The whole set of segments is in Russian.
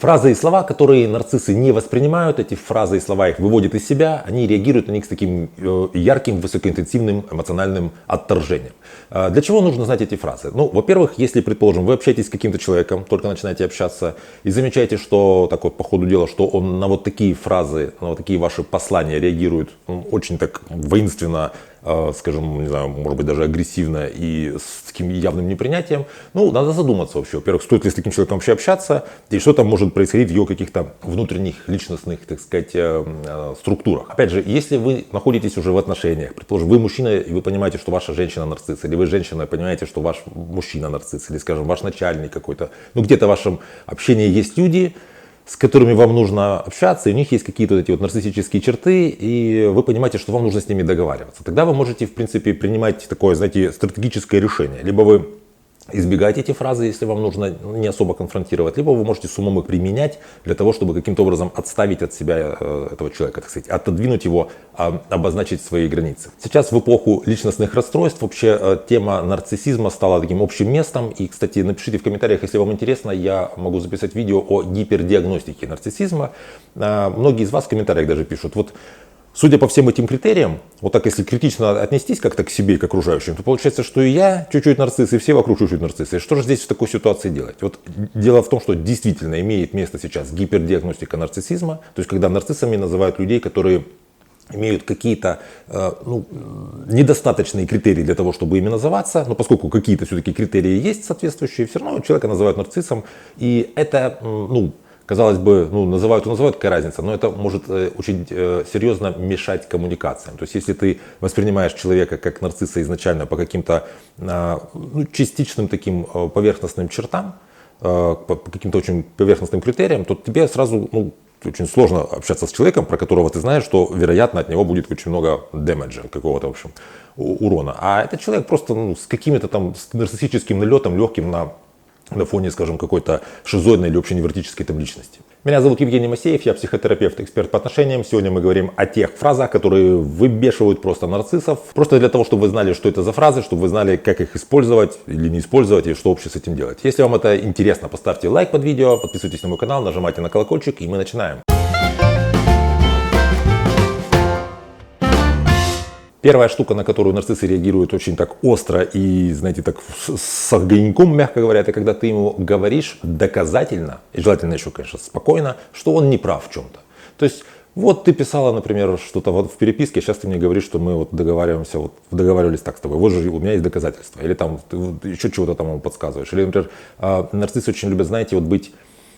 Фразы и слова, которые нарциссы не воспринимают, эти фразы и слова их выводят из себя, они реагируют на них с таким ярким, высокоинтенсивным эмоциональным отторжением. Для чего нужно знать эти фразы? Ну, во-первых, если, предположим, вы общаетесь с каким-то человеком, только начинаете общаться, и замечаете, что, так вот, по ходу дела, что он на вот такие фразы, на вот такие ваши послания реагирует очень так воинственно, скажем, не знаю, может быть, даже агрессивно и с таким явным непринятием, ну, надо задуматься вообще. Во-первых, стоит ли с таким человеком вообще общаться, и что там может происходить в его каких-то внутренних личностных, так сказать, структурах. Опять же, если вы находитесь уже в отношениях, предположим, вы мужчина, и вы понимаете, что ваша женщина нарцисс, или вы женщина, и понимаете, что ваш мужчина нарцисс, или, скажем, ваш начальник какой-то, ну, где-то в вашем общении есть люди, с которыми вам нужно общаться, и у них есть какие-то вот эти вот нарциссические черты, и вы понимаете, что вам нужно с ними договариваться. Тогда вы можете, в принципе, принимать такое, знаете, стратегическое решение. Либо вы избегаете эти фразы, если вам нужно не особо конфронтировать, либо вы можете с умом их применять для того, чтобы каким-то образом отставить от себя этого человека, так сказать, отодвинуть его, обозначить свои границы. Сейчас в эпоху личностных расстройств вообще тема нарциссизма стала таким общим местом. И, кстати, напишите в комментариях, если вам интересно, я могу записать видео о гипердиагностике нарциссизма. Многие из вас в комментариях даже пишут, вот судя по всем этим критериям, вот так если критично отнестись как-то к себе и к окружающим, то получается, что и я чуть-чуть нарцисс, и все вокруг чуть-чуть нарциссы. Что же здесь в такой ситуации делать? Вот дело в том, что действительно имеет место сейчас гипердиагностика нарциссизма, то есть когда нарциссами называют людей, которые имеют какие-то недостаточные критерии для того, чтобы ими называться, но поскольку какие-то все-таки критерии есть соответствующие, все равно человека называют нарциссом, и это, казалось бы, называют, какая разница, но это может очень серьезно мешать коммуникациям. То есть, если ты воспринимаешь человека как нарцисса изначально по каким-то частичным таким поверхностным чертам, по каким-то очень поверхностным критериям, то тебе сразу очень сложно общаться с человеком, про которого ты знаешь, что, вероятно, от него будет очень много дэмэджа, какого-то, в общем, урона. А этот человек просто с каким-то там нарциссическим налетом легким на фоне, скажем, какой-то шизоидной или общеневротической там личности. Меня зовут Евгений Масеев, я психотерапевт, эксперт по отношениям. Сегодня мы говорим о тех фразах, которые выбешивают просто нарциссов. Просто для того, чтобы вы знали, что это за фразы, чтобы вы знали, как их использовать или не использовать, и что вообще с этим делать. Если вам это интересно, поставьте лайк под видео, подписывайтесь на мой канал, нажимайте на колокольчик, и мы начинаем. Первая штука, на которую нарциссы реагируют очень так остро и, знаете, так с огоньком, мягко говоря, это когда ты ему говоришь доказательно, и желательно еще, конечно, спокойно, что он не прав в чем-то. То есть, вот ты писала, например, что-то вот в переписке, сейчас ты мне говоришь, что мы вот договаривались так с тобой, вот же у меня есть доказательства, или там ты еще чего-то там ему подсказываешь. Или, например, нарциссы очень любят, знаете, вот быть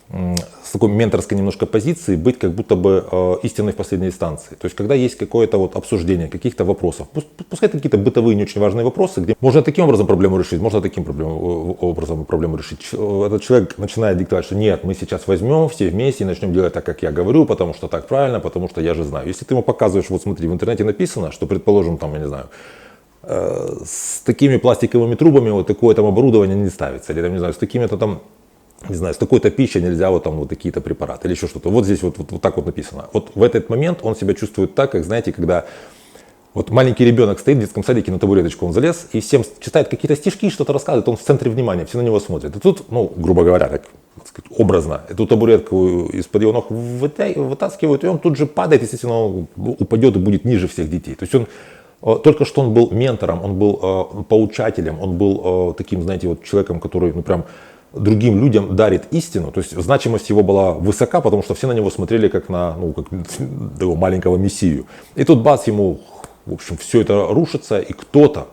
с такой менторской немножко позиции, быть как будто бы истиной в последней инстанции. То есть, когда есть какое-то вот обсуждение каких-то вопросов, пускай это какие-то бытовые не очень важные вопросы, где можно таким образом проблему решить, можно таким образом проблему решить. Этот человек начинает диктовать, что нет, мы сейчас возьмем все вместе и начнем делать так, как я говорю, потому что так правильно, потому что я же знаю. Если ты ему показываешь, вот смотри, в интернете написано, что, предположим, там, я не знаю, с такими пластиковыми трубами вот такое там оборудование не ставится, или там, не знаю, с такими-то там, не знаю, с такой-то пищей нельзя вот там вот такие-то препараты или еще что-то. Вот здесь вот так вот написано. Вот в этот момент он себя чувствует так, как, знаете, когда вот маленький ребенок стоит в детском садике, на табуреточку он залез и всем читает какие-то стишки, что-то рассказывает, он в центре внимания, все на него смотрят. И тут, грубо говоря, так сказать, образно, эту табуретку из-под его ног вытаскивают, и он тут же падает, естественно, он упадет и будет ниже всех детей. То есть только что он был ментором, он был поучателем, он был таким, знаете, вот человеком, который, прям другим людям дарит истину, то есть значимость его была высока, потому что все на него смотрели как на как его маленького мессию. И тут бац, ему, в общем, все это рушится, и кто-то,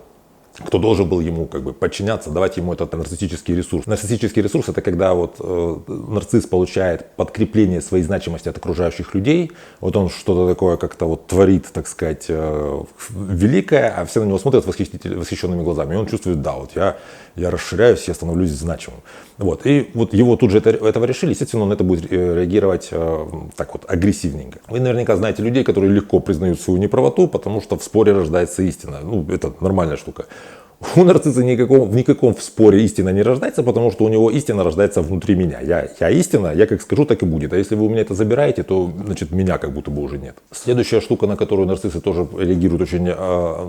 кто должен был ему как бы подчиняться, давать ему этот нарциссический ресурс. Нарциссический ресурс — это когда вот нарцисс получает подкрепление своей значимости от окружающих людей, вот он что-то такое как-то вот творит, так сказать, великое, а все на него смотрят восхищенными глазами, и он чувствует, да, вот я расширяюсь, я становлюсь значимым. Вот. И вот его тут же этого решили, естественно, он это будет реагировать так вот агрессивненько. Вы наверняка знаете людей, которые легко признают свою неправоту, потому что в споре рождается истина. Это нормальная штука. У нарцисса в никаком споре истина не рождается, потому что у него истина рождается внутри меня. Я истина, я как скажу, так и будет. А если вы у меня это забираете, то, значит, меня как будто бы уже нет. Следующая штука, на которую нарциссы тоже реагируют очень,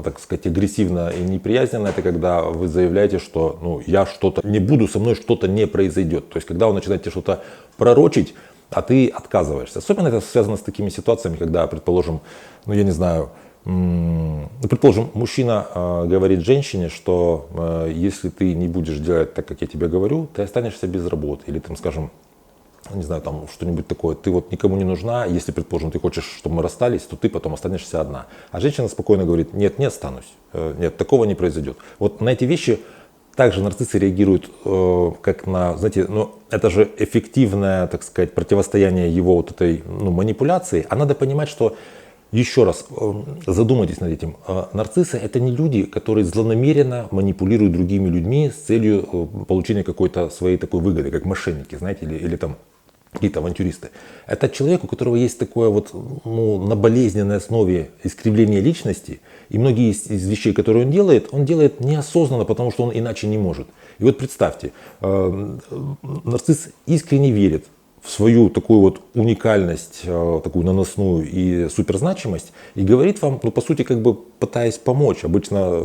так сказать, агрессивно и неприязненно, это когда вы заявляете, что я что-то не буду, со мной что-то не произойдет. То есть, когда вы начинаете что-то пророчить, а ты отказываешься. Особенно это связано с такими ситуациями, когда, предположим, ну я не знаю, предположим, мужчина говорит женщине, что если ты не будешь делать так, как я тебе говорю, ты останешься без работы. Или там, скажем, не знаю, там что-нибудь такое, ты вот никому не нужна, если, предположим, ты хочешь, чтобы мы расстались, то ты потом останешься одна. А женщина спокойно говорит, нет, не останусь, нет, такого не произойдет. Вот на эти вещи также нарциссы реагируют как на, знаете, ну это же эффективное, так сказать, противостояние его вот этой манипуляции. А надо понимать, что, еще раз, задумайтесь над этим, нарциссы это не люди, которые злонамеренно манипулируют другими людьми с целью получения какой-то своей такой выгоды, как мошенники, знаете, или там какие-то авантюристы. Это человек, у которого есть такое вот на болезненной основе искривление личности, и многие из вещей, которые он делает неосознанно, потому что он иначе не может. И вот представьте, нарцисс искренне верит в свою такую вот уникальность, такую наносную и суперзначимость, и говорит вам, ну по сути как бы пытаясь помочь, обычно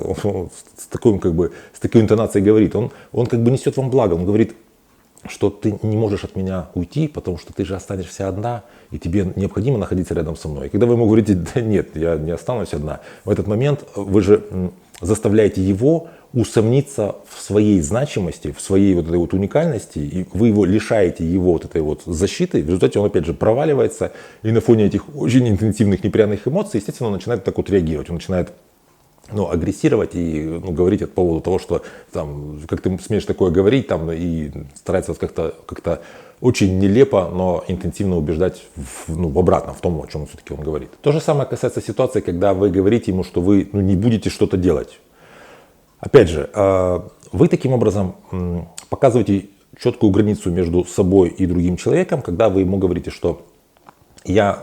с такой интонацией говорит, он как бы несет вам благо, он говорит, что ты не можешь от меня уйти, потому что ты же останешься одна, и тебе необходимо находиться рядом со мной. И когда вы ему говорите, да нет, я не останусь одна, в этот момент вы же заставляете его усомниться в своей значимости, в своей вот этой вот уникальности, и вы его лишаете его вот этой вот защиты, в результате он опять же проваливается, и на фоне этих очень интенсивных неприятных эмоций, естественно, он начинает так вот реагировать, он начинает агрессировать и говорить по поводу того, что там, как ты смеешь такое говорить, там, и старается вас как-то очень нелепо, но интенсивно убеждать в обратном, в том, о чем все-таки он говорит. То же самое касается ситуации, когда вы говорите ему, что вы не будете что-то делать. Опять же, вы таким образом показываете четкую границу между собой и другим человеком, когда вы ему говорите, что я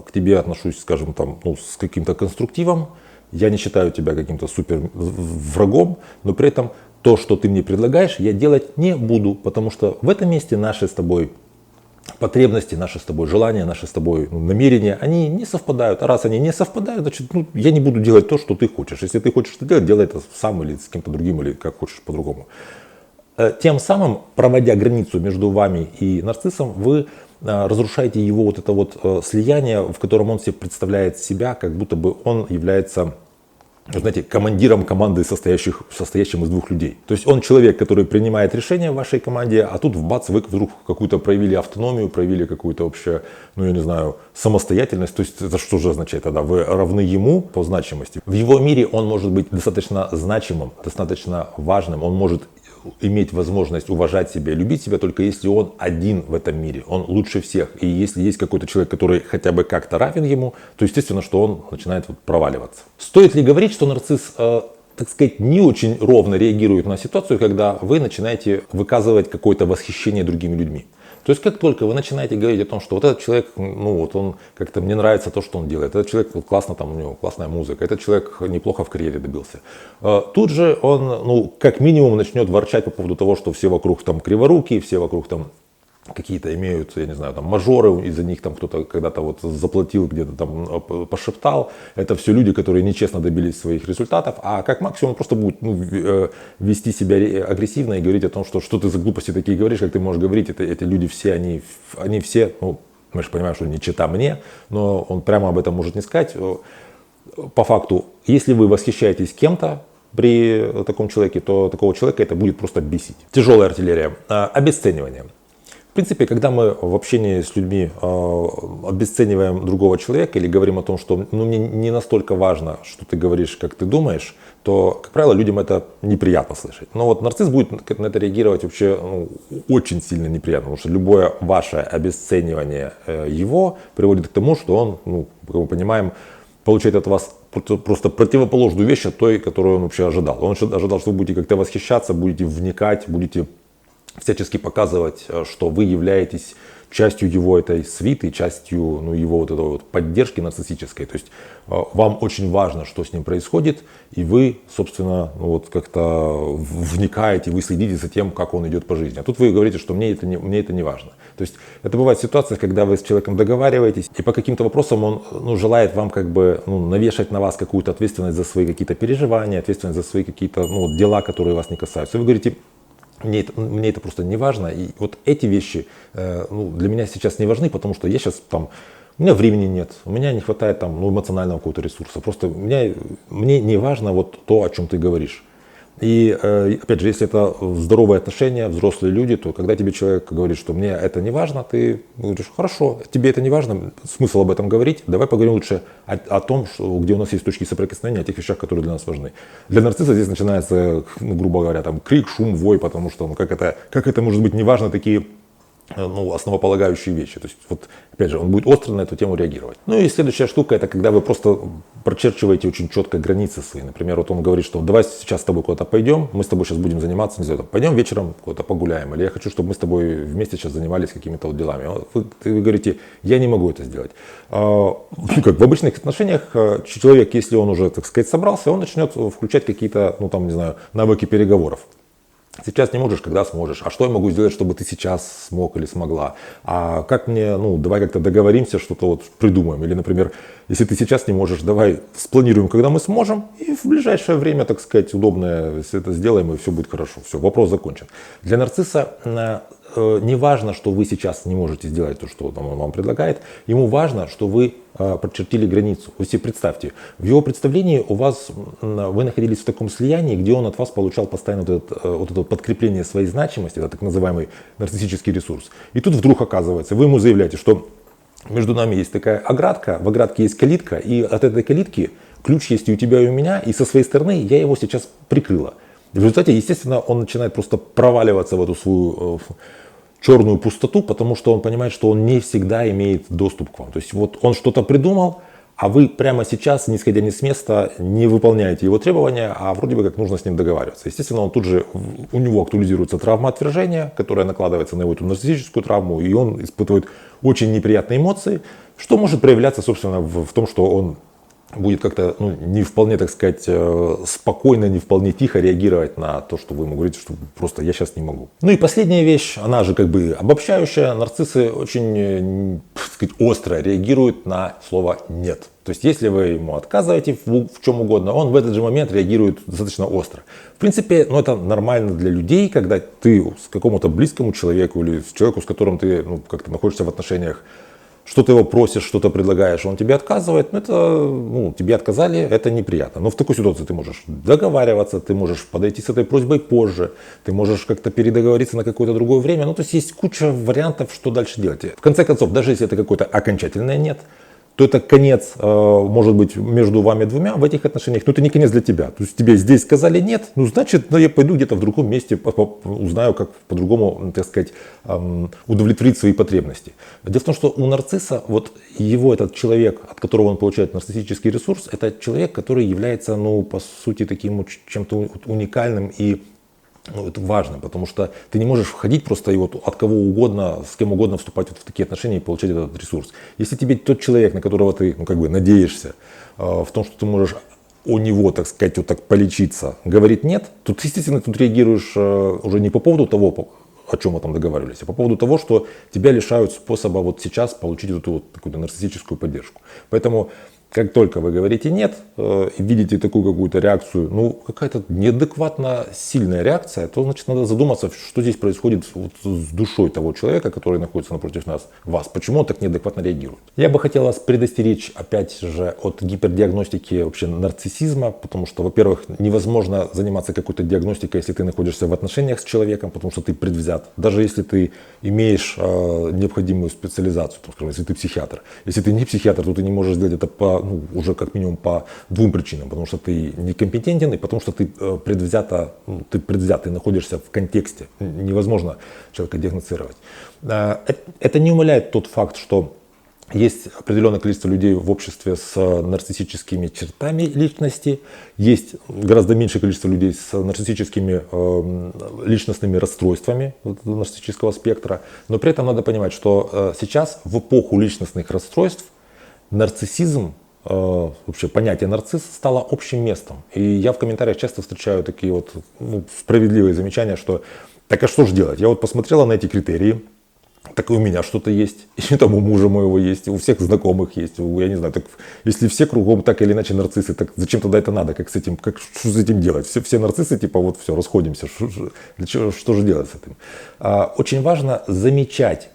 к тебе отношусь, скажем, там, с каким-то конструктивом, я не считаю тебя каким-то супер врагом, но при этом то, что ты мне предлагаешь, я делать не буду, потому что в этом месте наши с тобой потребности, наши с тобой желания, наши с тобой намерения, они не совпадают. А раз они не совпадают, значит, я не буду делать то, что ты хочешь. Если ты хочешь это делать, делай это сам или с кем-то другим, или как хочешь по-другому. Тем самым, проводя границу между вами и нарциссом, вы разрушаете его вот это вот слияние, в котором он себе представляет себя, как будто бы он является, знаете, командиром команды, состоящим из двух людей. То есть он человек, который принимает решения в вашей команде, а тут бац, вы вдруг какую-то проявили автономию, проявили какую-то вообще, я не знаю, самостоятельность. То есть это что же означает тогда? Вы равны ему по значимости. В его мире он может быть достаточно значимым, достаточно важным, он может иметь возможность уважать себя, любить себя, только если он один в этом мире, он лучше всех. И если есть какой-то человек, который хотя бы как-то равен ему, то естественно, что он начинает проваливаться. Стоит ли говорить, что нарцисс, так сказать, не очень ровно реагирует на ситуацию, когда вы начинаете выказывать какое-то восхищение другими людьми? То есть как только вы начинаете говорить о том, что вот этот человек, он как-то мне нравится то, что он делает, этот человек классно, там у него классная музыка, этот человек неплохо в карьере добился. Тут же он, как минимум, начнет ворчать по поводу того, что все вокруг там криворукие, все вокруг там какие-то имеют, я не знаю, там мажоры, из-за них там кто-то когда-то вот заплатил, где-то там пошептал. Это все люди, которые нечестно добились своих результатов, а как максимум он просто будет вести себя агрессивно и говорить о том, что ты за глупости такие говоришь, как ты можешь говорить, эти люди все, они все, мы же понимаем, что не чита мне, но он прямо об этом может не сказать. По факту, если вы восхищаетесь кем-то при таком человеке, то такого человека это будет просто бесить. Тяжелая артиллерия. Обесценивание. В принципе, когда мы в общении с людьми обесцениваем другого человека или говорим о том, что мне не настолько важно, что ты говоришь, как ты думаешь, то, как правило, людям это неприятно слышать. Но вот нарцисс будет на это реагировать вообще очень сильно неприятно, потому что любое ваше обесценивание его приводит к тому, что он, как мы понимаем, получает от вас просто противоположную вещь от той, которую он вообще ожидал. Он ожидал, что вы будете как-то восхищаться, будете вникать, будете всячески показывать, что вы являетесь частью его этой свиты, частью его вот этой вот поддержки нарциссической. То есть вам очень важно, что с ним происходит, и вы, собственно, как-то вникаете, вы следите за тем, как он идет по жизни. А тут вы говорите, что мне это не важно. То есть это бывает в ситуациях, когда вы с человеком договариваетесь, и по каким-то вопросам он желает вам как бы навешать на вас какую-то ответственность за свои какие-то переживания, ответственность за свои какие-то дела, которые вас не касаются. И вы говорите: мне это просто не важно. И вот эти вещи для меня сейчас не важны, потому что я сейчас там, у меня времени нет, у меня не хватает там, эмоционального какого-то ресурса. Просто мне не важно вот то, о чем ты говоришь. И опять же, если это здоровые отношения, взрослые люди, то когда тебе человек говорит, что мне это не важно, ты говоришь, хорошо, тебе это не важно, смысл об этом говорить, давай поговорим лучше о том, где у нас есть точки соприкосновения, о тех вещах, которые для нас важны. Для нарцисса здесь начинается, грубо говоря, там крик, шум, вой, потому что как это может быть не важно, такие основополагающие вещи. То есть, вот, опять же, он будет остро на эту тему реагировать. Ну и следующая штука, это когда вы просто прочерчиваете очень четко границы свои. Например, вот он говорит, что давай сейчас с тобой куда-то пойдем, мы с тобой сейчас будем заниматься, не знаю, пойдем вечером куда-то погуляем, или я хочу, чтобы мы с тобой вместе сейчас занимались какими-то вот делами. Вы говорите, я не могу это сделать. Как в обычных отношениях человек, если он уже, так сказать, собрался, он начнет включать какие-то, навыки переговоров. Сейчас не можешь, когда сможешь. А что я могу сделать, чтобы ты сейчас смог или смогла? А как мне, давай как-то договоримся, что-то вот придумаем. Или, например, если ты сейчас не можешь, давай спланируем, когда мы сможем. И в ближайшее время, так сказать, удобное, если это сделаем, и все будет хорошо. Все, вопрос закончен. Для нарцисса не важно, что вы сейчас не можете сделать то, что он вам предлагает. Ему важно, что вы прочертили границу. Вы себе представьте, в его представлении вы находились в таком слиянии, где он от вас получал постоянно вот это подкрепление своей значимости, это так называемый нарциссический ресурс. И тут вдруг оказывается, вы ему заявляете, что между нами есть такая оградка, в оградке есть калитка, и от этой калитки ключ есть и у тебя, и у меня, и со своей стороны я его сейчас прикрыла. В результате, естественно, он начинает просто проваливаться в эту свою черную пустоту, потому что он понимает, что он не всегда имеет доступ к вам. То есть вот он что-то придумал, а вы прямо сейчас, не сходя ни с места, не выполняете его требования, а вроде бы как нужно с ним договариваться. Естественно, у него актуализируется травма отвержения, которая накладывается на его эту нарциссическую травму, и он испытывает очень неприятные эмоции, что может проявляться, собственно, в том, что он будет как-то не вполне, так сказать, спокойно, не вполне тихо реагировать на то, что вы ему говорите, что просто я сейчас не могу. Ну и последняя вещь, она же как бы обобщающая. Нарциссы очень, так сказать, остро реагируют на слово «нет». То есть, если вы ему отказываете в чем угодно, он в этот же момент реагирует достаточно остро. В принципе, это нормально для людей, когда ты с какому-то близкому человеку или с человеку, с которым ты как-то находишься в отношениях, что-то его просишь, что-то предлагаешь, он тебе отказывает, тебе отказали, это неприятно. Но в такой ситуации ты можешь договариваться, ты можешь подойти с этой просьбой позже, ты можешь как-то передоговориться на какое-то другое время. То есть куча вариантов, что дальше делать. В конце концов, даже если это какое-то окончательное «нет», то это конец, может быть, между вами двумя в этих отношениях, но это не конец для тебя. То есть тебе здесь сказали нет, значит, я пойду где-то в другом месте, узнаю, как по-другому, так сказать, удовлетворить свои потребности. Дело в том, что у нарцисса, вот его этот человек, от которого он получает нарциссический ресурс, это человек, который является, по сути, таким чем-то уникальным и это важно, потому что ты не можешь входить просто и вот от кого угодно, с кем угодно вступать в такие отношения и получать этот ресурс. Если тебе тот человек, на которого ты надеешься, в том, что ты можешь у него, так сказать, вот так полечиться, говорит нет, то ты, естественно, тут реагируешь уже не по поводу того, о чем мы там договаривались, а по поводу того, что тебя лишают способа вот сейчас получить эту вот такую нарциссическую поддержку. Поэтому как только вы говорите «нет» и видите такую какую-то реакцию, какая-то неадекватно сильная реакция, то, значит, надо задуматься, что здесь происходит с душой того человека, который находится напротив вас. Почему он так неадекватно реагирует? Я бы хотел вас предостеречь, опять же, от гипердиагностики вообще нарциссизма, потому что, во-первых, невозможно заниматься какой-то диагностикой, если ты находишься в отношениях с человеком, потому что ты предвзят. Даже если ты имеешь необходимую специализацию, скажем, если ты психиатр. Если ты не психиатр, то ты не можешь сделать это уже как минимум по двум причинам. Потому что ты некомпетентен и потому что ты предвзят, ты находишься в контексте. Невозможно человека диагностировать. Это не умаляет тот факт, что есть определенное количество людей в обществе с нарциссическими чертами личности, есть гораздо меньшее количество людей с нарциссическими личностными расстройствами нарциссического спектра. Но при этом надо понимать, что сейчас в эпоху личностных расстройств нарциссизм, вообще понятие нарцисс стало общим местом. И я в комментариях часто встречаю такие справедливые замечания, что так а что же делать? Я посмотрела на эти критерии, Так и у меня что-то есть, и там у мужа моего есть, и у всех знакомых есть, я не знаю, так если все кругом так или иначе нарциссы, так зачем тогда это надо, как с этим, что с этим делать? Все нарциссы, типа вот все, расходимся, что же делать с этим? Очень важно замечать,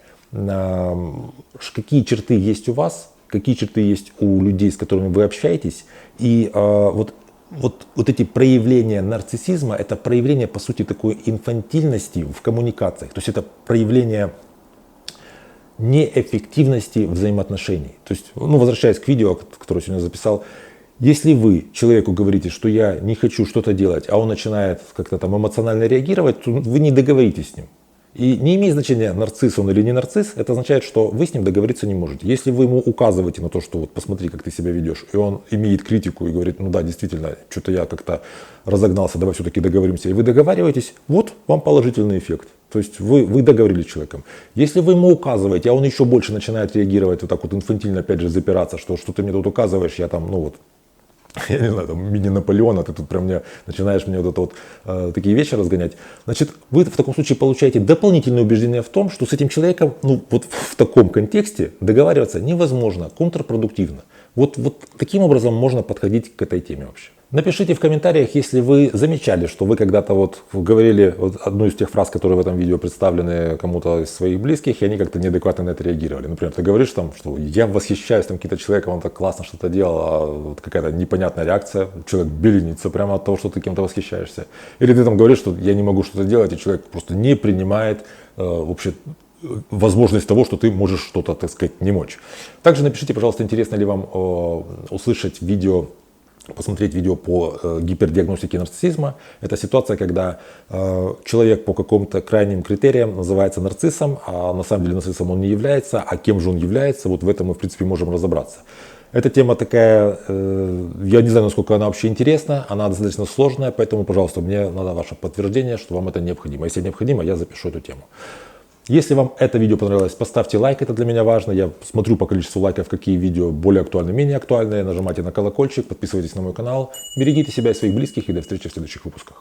какие черты есть у вас, какие черты есть у людей, с которыми вы общаетесь, и вот эти проявления нарциссизма, это проявление, по сути, такой инфантильности в коммуникациях, то есть это проявление неэффективности взаимоотношений. То есть, возвращаясь к видео, которое сегодня записал, если вы человеку говорите, что я не хочу что-то делать, а он начинает как-то там эмоционально реагировать, то вы не договоритесь с ним. И не имеет значения, нарцисс он или не нарцисс, это означает, что вы с ним договориться не можете. Если вы ему указываете на то, что вот посмотри, как ты себя ведешь, и он имеет критику и говорит, ну да, действительно, что-то я как-то разогнался, давай все-таки договоримся, и вы договариваетесь, вот вам положительный эффект. То есть вы договорились с человеком. Если вы ему указываете, а он еще больше начинает реагировать, вот так вот инфантильно, опять же, запираться, что ты мне тут указываешь, я там, я не знаю, там мини-Наполеон, а ты тут прям начинаешь мне вот это вот такие вещи разгонять. Значит, вы в таком случае получаете дополнительное убеждение в том, что с этим человеком, вот в таком контексте договариваться невозможно, контрпродуктивно. Вот таким образом можно подходить к этой теме вообще. Напишите в комментариях, если вы замечали, что вы когда-то вот говорили одну из тех фраз, которые в этом видео представлены кому-то из своих близких, и они как-то неадекватно на это реагировали. Например, ты говоришь там, что я восхищаюсь там каким-то человеком, он так классно что-то делал, а вот какая-то непонятная реакция, человек беленится прямо от того, что ты кем-то восхищаешься. Или ты там говоришь, что я не могу что-то делать, и человек просто не принимает вообще возможность того, что ты можешь что-то, так сказать, не мочь. Также напишите, пожалуйста, интересно ли вам услышать видео, посмотреть видео по гипердиагностике нарциссизма. Это ситуация, когда человек по каким-то крайним критериям называется нарциссом, а на самом деле нарциссом он не является, а кем же он является, вот в этом мы в принципе можем разобраться. Эта тема такая, я не знаю, насколько она вообще интересна, она достаточно сложная, поэтому, пожалуйста, мне надо ваше подтверждение, что вам это необходимо. Если необходимо, я запишу эту тему. Если вам это видео понравилось, поставьте лайк, это для меня важно. Я смотрю по количеству лайков, какие видео более актуальны, менее актуальные. Нажимайте на колокольчик, подписывайтесь на мой канал. Берегите себя и своих близких, и до встречи в следующих выпусках.